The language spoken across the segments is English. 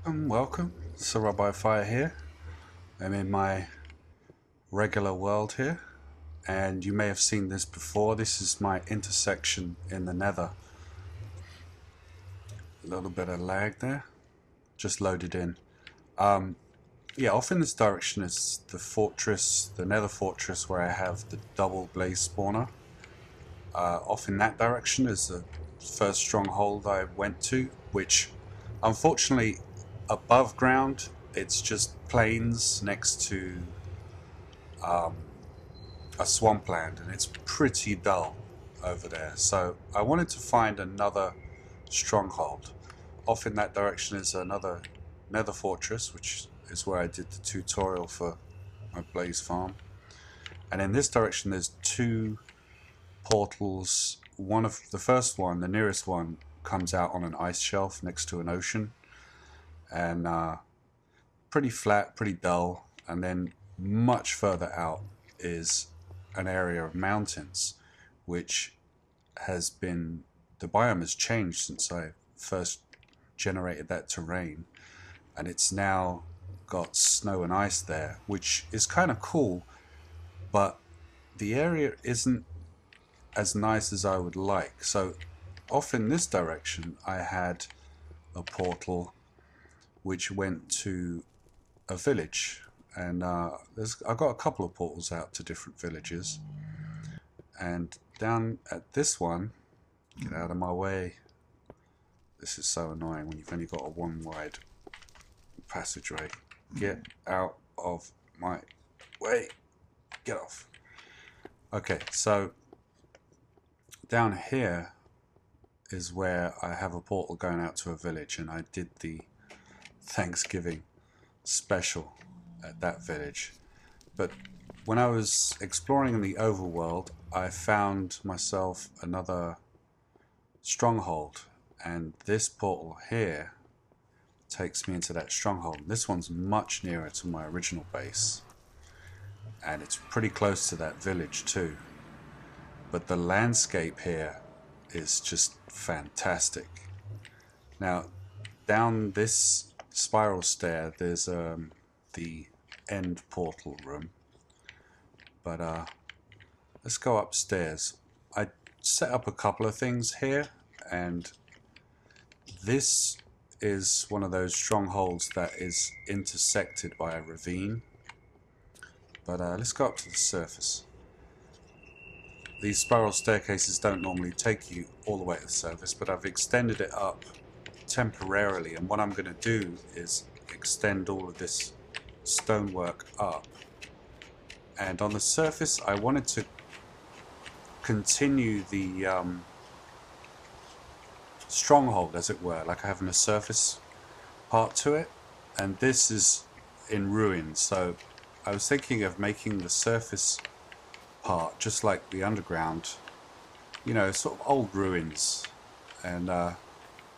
Welcome, SirRobHiFi here. I'm in my regular world here, and you may have seen this before. This is my intersection in the nether. A little bit of lag there, just loaded in. Yeah, off in this direction is the fortress, the nether fortress where I have the double blaze spawner. Off in that direction is the first stronghold I went to, which unfortunately above ground it's just plains next to a swampland, and it's pretty dull over there. So I wanted to find another stronghold. Off in that direction is another nether fortress, which is where I did the tutorial for my blaze farm. And in this direction there's two portals. One of the first one, the nearest one, comes out on an ice shelf next to an ocean, and pretty flat, pretty dull. And then much further out is an area of mountains, which has been, the biome has changed since I first generated that terrain, and it's now got snow and ice there, which is kind of cool, but the area isn't as nice as I would like. So off in this direction I had a portal which went to a village, and I've got a couple of portals out to different villages. And down at this one, get out of my way. This is so annoying when you've only got a one wide passageway. Get out of my way. Get off. Okay, so down here is where I have a portal going out to a village, and I did the Thanksgiving special at that village. But when I was exploring the overworld, I found myself another stronghold, and this portal here takes me into that stronghold. This one's much nearer to my original base, and it's pretty close to that village too. But the landscape here is just fantastic. Now, down this spiral stair there's the end portal room, but let's go upstairs. I set up a couple of things here, and this is one of those strongholds that is intersected by a ravine. But let's go up to the surface. These spiral staircases don't normally take you all the way to the surface, but I've extended it up temporarily, and what I'm going to do is extend all of this stonework up. And on the surface I wanted to continue the stronghold, as it were, like I have in a surface part to it, and this is in ruins. So I was thinking of making the surface part just like the underground, you know, sort of old ruins, and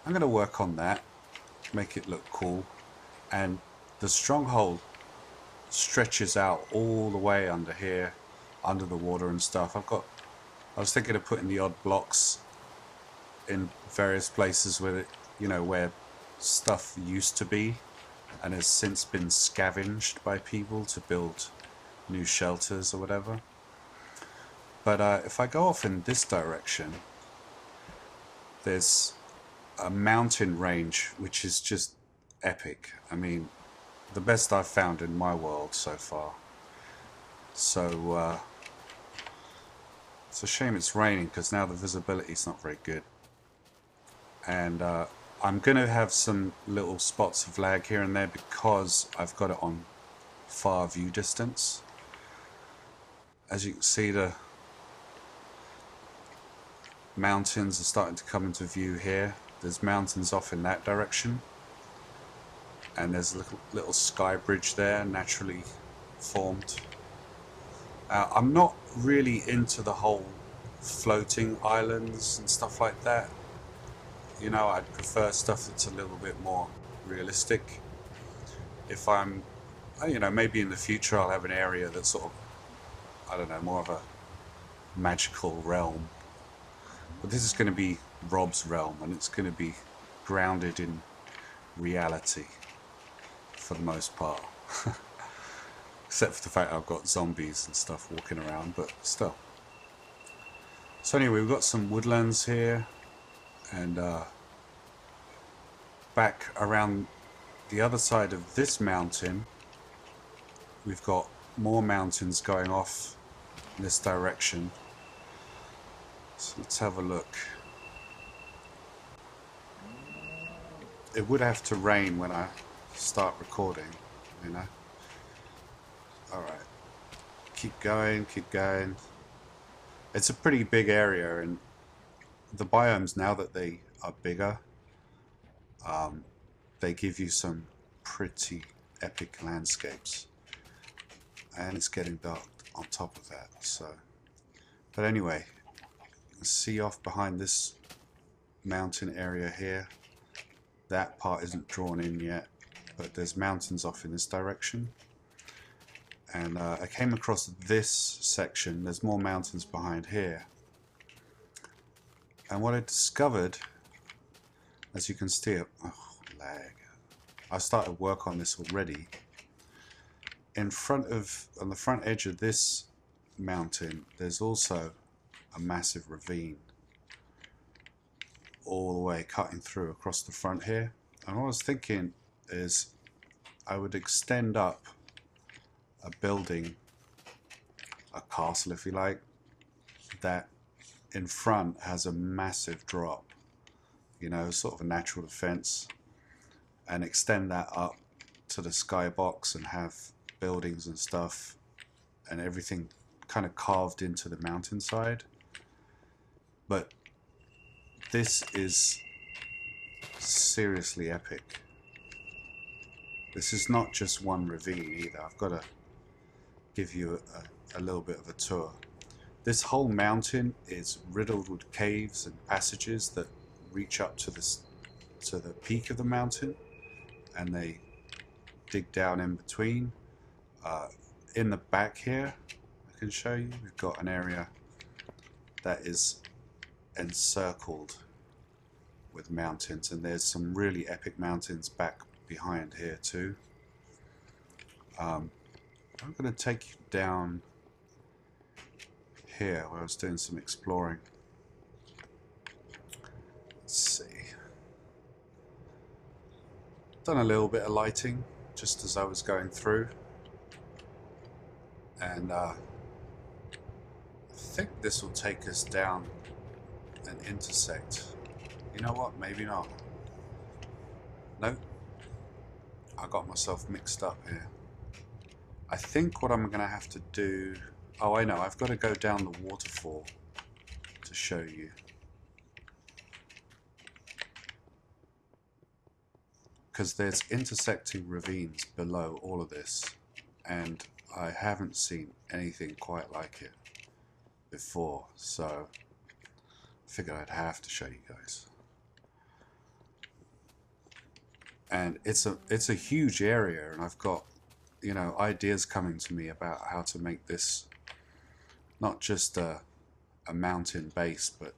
I'm going to work on that, make it look cool. And the stronghold stretches out all the way under here, under the water and stuff. I was thinking of putting the odd blocks in various places where it, you know, where stuff used to be and has since been scavenged by people to build new shelters or whatever. But if I go off in this direction, there's a mountain range which is just epic. I mean, the best I've found in my world so far. So it's a shame it's raining, because now the visibility is not very good. And I'm going to have some little spots of lag here and there because I've got it on far view distance. As you can see, the mountains are starting to come into view here. There's mountains off in that direction, and there's a little sky bridge there naturally formed. I'm not really into the whole floating islands and stuff like that. You know, I'd prefer stuff that's a little bit more realistic. If I'm, you know, maybe in the future I'll have an area that's sort of, I don't know, more of a magical realm. But this is going to be Rob's realm, and it's going to be grounded in reality. for the most part. Except for the fact I've got zombies and stuff walking around, but still. So anyway, we've got some woodlands here, and back around the other side of this mountain, we've got more mountains going off in this direction. So let's have a look. It would have to rain when I start recording, you know. Alright, keep going, keep going. It's a pretty big area, and the biomes, now that they are bigger, they give you some pretty epic landscapes. And it's getting dark on top of that, so. But anyway, see off behind this mountain area here. That part isn't drawn in yet, but there's mountains off in this direction. And I came across this section. There's more mountains behind here. And what I discovered, as you can see, oh, lag. I started work on this already. On the front edge of this mountain, there's also a massive ravine all the way cutting through across the front here. And what I was thinking is I would extend up a building, a castle if you like, that in front has a massive drop, you know, sort of a natural defense, and extend that up to the skybox and have buildings and stuff and everything kind of carved into the mountainside. But this is seriously epic. This is not just one ravine either. I've got to give you a little bit of a tour. This whole mountain is riddled with caves and passages that reach up to the peak of the mountain, and they dig down in between. In the back here, I can show you, we've got an area that is encircled with mountains, and there's some really epic mountains back behind here too. I'm going to take you down here where I was doing some exploring. Let's see. Done a little bit of lighting just as I was going through, and I think this will take us down and intersect. You know what? Maybe not. Nope. I got myself mixed up here. I think what I'm going to have to do... Oh, I know. I've got to go down the waterfall to show you. Because there's intersecting ravines below all of this, and I haven't seen anything quite like it before, so I figured I'd have to show you guys. And it's a huge area, and I've got, you know, ideas coming to me about how to make this not just a mountain base, but,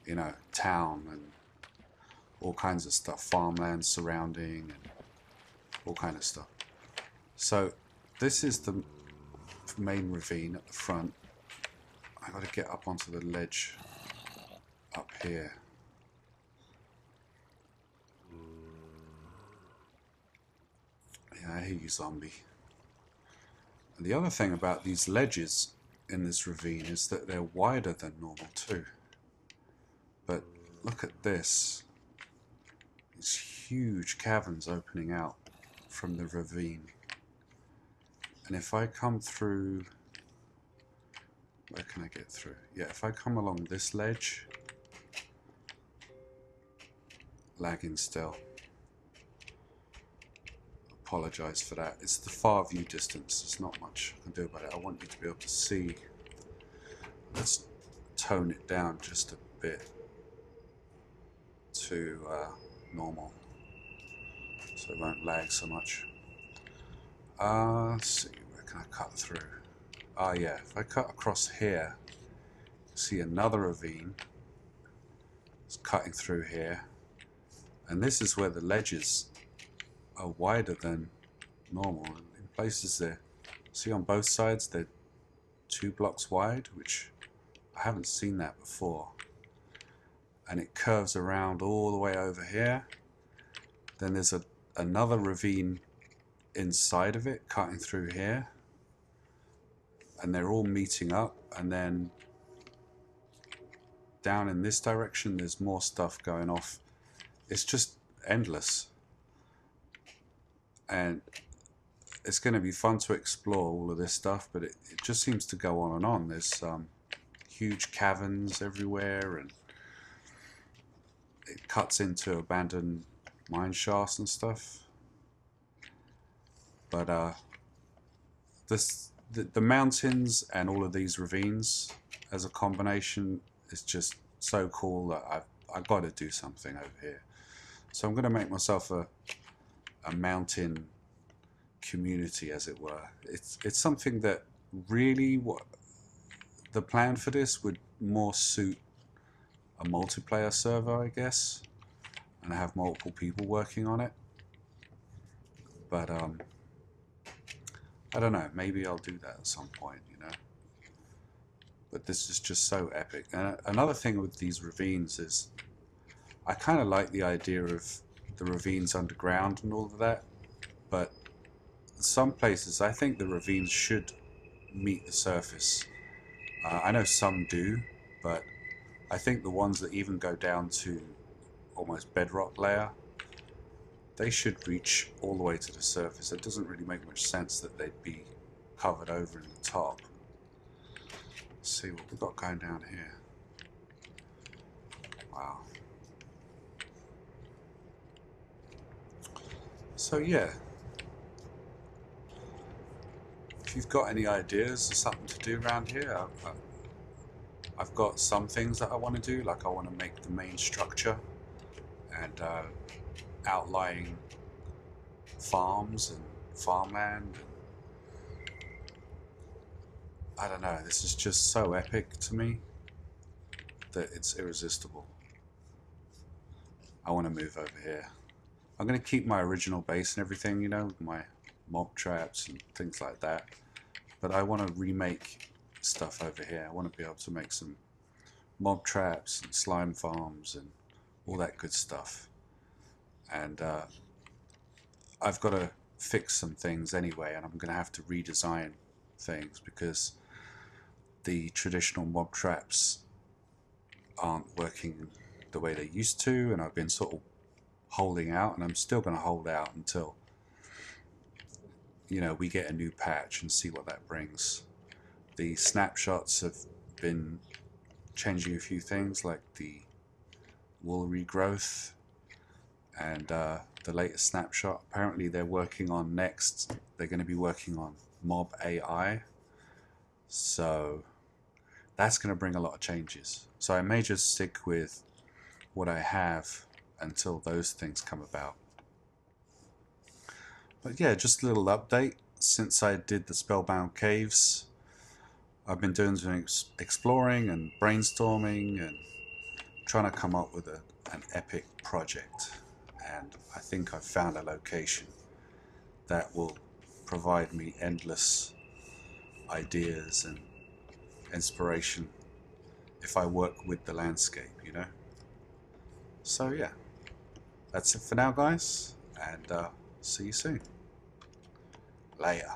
you know, town and all kinds of stuff, farmland surrounding and all kind of stuff. So this is the main ravine at the front. I got to get up onto the ledge up here. Yeah, I hear you, zombie. And the other thing about these ledges in this ravine is that they're wider than normal too. But look at this. These huge caverns opening out from the ravine. And if I come through... Where can I get through? Yeah, if I come along this ledge... Lagging still. Apologize for that. It's the far view distance. There's not much I can do about it. I want you to be able to see. Let's tone it down just a bit to normal, so it won't lag so much. Let's see, where can I cut through? Ah, yeah, if I cut across here, see another ravine. It's cutting through here, and this is where the ledges are wider than normal. In places there, see on both sides they're 2 blocks wide, which I haven't seen that before. And it curves around all the way over here. Then there's another ravine inside of it, cutting through here. And they're all meeting up, and then down in this direction there's more stuff going off. It's just endless. And it's going to be fun to explore all of this stuff, but it just seems to go on and on. There's huge caverns everywhere, and it cuts into abandoned mine shafts and stuff. But the mountains and all of these ravines as a combination is just so cool that I've got to do something over here. So I'm going to make myself a mountain community, as it were. It's something that really, the plan for this would more suit a multiplayer server, I guess, and have multiple people working on it. But I don't know, maybe I'll do that at some point, you know. But this is just so epic. And another thing with these ravines is I kind of like the idea of the ravines underground and all of that, but some places I think the ravines should meet the surface. I know some do, but I think the ones that even go down to almost bedrock layer, they should reach all the way to the surface. It doesn't really make much sense that they'd be covered over in the top. Let's see what we've got going down here. Wow. So yeah, if you've got any ideas or something to do around here, I've got some things that I want to do, like I want to make the main structure and outlying farms and farmland. I don't know, this is just so epic to me that it's irresistible. I want to move over here. I'm going to keep my original base and everything, you know, with my mob traps and things like that, but I want to remake stuff over here. I want to be able to make some mob traps and slime farms and all that good stuff. And I've got to fix some things anyway, and I'm going to have to redesign things because the traditional mob traps aren't working the way they used to, and I've been sort of holding out, and I'm still going to hold out until, you know, we get a new patch and see what that brings. The snapshots have been changing a few things, like the wool regrowth, and the latest snapshot, apparently they're working on next, they're going to be working on mob AI, so that's going to bring a lot of changes. So I may just stick with what I have until those things come about. But yeah, just a little update. Since I did the Spellbound Caves, I've been doing some exploring and brainstorming and trying to come up with an epic project. And I think I've found a location that will provide me endless ideas and inspiration if I work with the landscape, you know. So yeah, that's it for now, guys, and see you soon. Later.